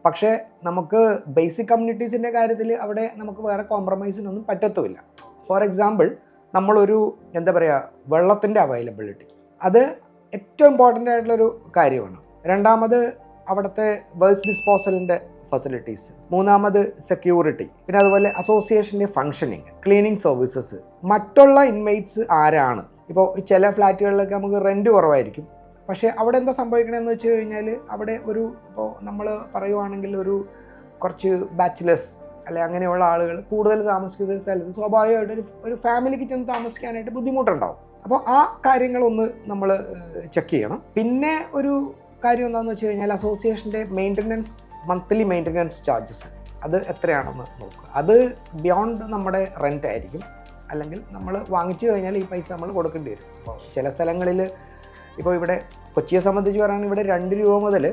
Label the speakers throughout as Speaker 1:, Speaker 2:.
Speaker 1: പക്ഷേ നമുക്ക് ബേസിക് കമ്മ്യൂണിറ്റീസിൻ്റെ കാര്യത്തിൽ അവിടെ നമുക്ക് വേറെ കോംപ്രമൈസിനൊന്നും പറ്റത്തുമില്ല. ഫോർ എക്സാമ്പിൾ, നമ്മളൊരു എന്താ പറയുക, വെള്ളത്തിൻ്റെ അവൈലബിലിറ്റി അത് ഏറ്റവും ഇമ്പോർട്ടൻ്റ് ആയിട്ടുള്ളൊരു കാര്യമാണ്. രണ്ടാമത് അവിടുത്തെ വേസ്റ്റ് ഡിസ്പോസലിൻ്റെ ഫെസിലിറ്റീസ്, മൂന്നാമത് സെക്യൂരിറ്റി, പിന്നെ അതുപോലെ അസോസിയേഷൻ്റെ ഫങ്ഷനിങ്, ക്ലീനിങ് സർവീസസ്, മറ്റുള്ള ഇൻമേറ്റ്സ് ആരാണ്. ഇപ്പോൾ ചില ഫ്ലാറ്റുകളിലൊക്കെ നമുക്ക് റെൻറ്റ് കുറവായിരിക്കും, പക്ഷേ അവിടെ എന്താ സംഭവിക്കണമെന്ന് വെച്ച് കഴിഞ്ഞാൽ അവിടെ ഇപ്പോൾ നമ്മൾ പറയുവാണെങ്കിൽ കുറച്ച് ബാച്ചിലേഴ്സ് അല്ലെ അങ്ങനെയുള്ള ആളുകൾ കൂടുതൽ താമസിക്കുന്ന സ്ഥലത്ത് സ്വാഭാവികമായിട്ട് ഒരു ഫാമിലിക്ക് ചെന്ന് താമസിക്കാനായിട്ട് ബുദ്ധിമുട്ടുണ്ടാവും. അപ്പോൾ ആ കാര്യങ്ങളൊന്ന് നമ്മൾ ചെക്ക് ചെയ്യണം. പിന്നെ ഒരു കാര്യം എന്താണെന്ന് വെച്ച് കഴിഞ്ഞാൽ അസോസിയേഷൻ്റെ മെയിൻ്റനൻസ്, മന്ത്ലി മെയിൻ്റനൻസ് ചാർജസ് അത് എത്രയാണെന്ന് നോക്കുക. അത് ബിയോണ്ട് നമ്മുടെ റെൻ്റ് ആയിരിക്കും, അല്ലെങ്കിൽ നമ്മൾ വാങ്ങിച്ചു കഴിഞ്ഞാൽ ഈ പൈസ നമ്മൾ കൊടുക്കേണ്ടി വരും. അപ്പോൾ ചില സ്ഥലങ്ങളിൽ ഇപ്പോൾ ഇവിടെ കൊച്ചിയെ സംബന്ധിച്ച് പറയുകയാണെങ്കിൽ ഇവിടെ 2 രൂപ മുതൽ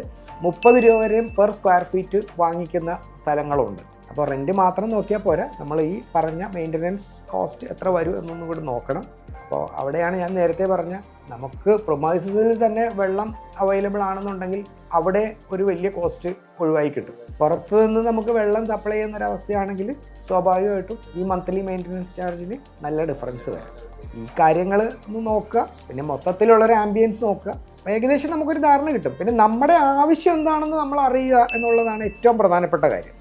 Speaker 1: 30 രൂപ വരെയും പെർ സ്ക്വയർ ഫീറ്റ് വാങ്ങിക്കുന്ന സ്ഥലങ്ങളുണ്ട്. അപ്പോൾ റെൻറ്റ് മാത്രം നോക്കിയാൽ പോരാ, നമ്മൾ ഈ പറഞ്ഞ മെയിൻ്റനൻസ് കോസ്റ്റ് എത്ര വരും എന്നൊന്നും കൂടി നോക്കണം. അപ്പോൾ അവിടെയാണ് ഞാൻ നേരത്തെ പറഞ്ഞ, നമുക്ക് പ്രൊമൈസസിൽ തന്നെ വെള്ളം അവൈലബിൾ ആണെന്നുണ്ടെങ്കിൽ അവിടെ ഒരു വലിയ കോസ്റ്റ് ഒഴിവായി കിട്ടും. പുറത്ത് നിന്ന് നമുക്ക് വെള്ളം സപ്ലൈ ചെയ്യുന്നൊരവസ്ഥയാണെങ്കിൽ സ്വാഭാവികമായിട്ടും ഈ മന്ത്ലി മെയിൻ്റനൻസ് ചാർജിന് നല്ല ഡിഫറൻസ് വരും. ഈ കാര്യങ്ങൾ ഒന്ന് നോക്കുക. പിന്നെ മൊത്തത്തിലുള്ളൊരു ആംബിയൻസ് നോക്കുക. ഏകദേശം നമുക്കൊരു ധാരണ കിട്ടും. പിന്നെ നമ്മുടെ ആവശ്യം എന്താണെന്ന് നമ്മൾ അറിയുക എന്നുള്ളതാണ് ഏറ്റവും പ്രധാനപ്പെട്ട കാര്യം.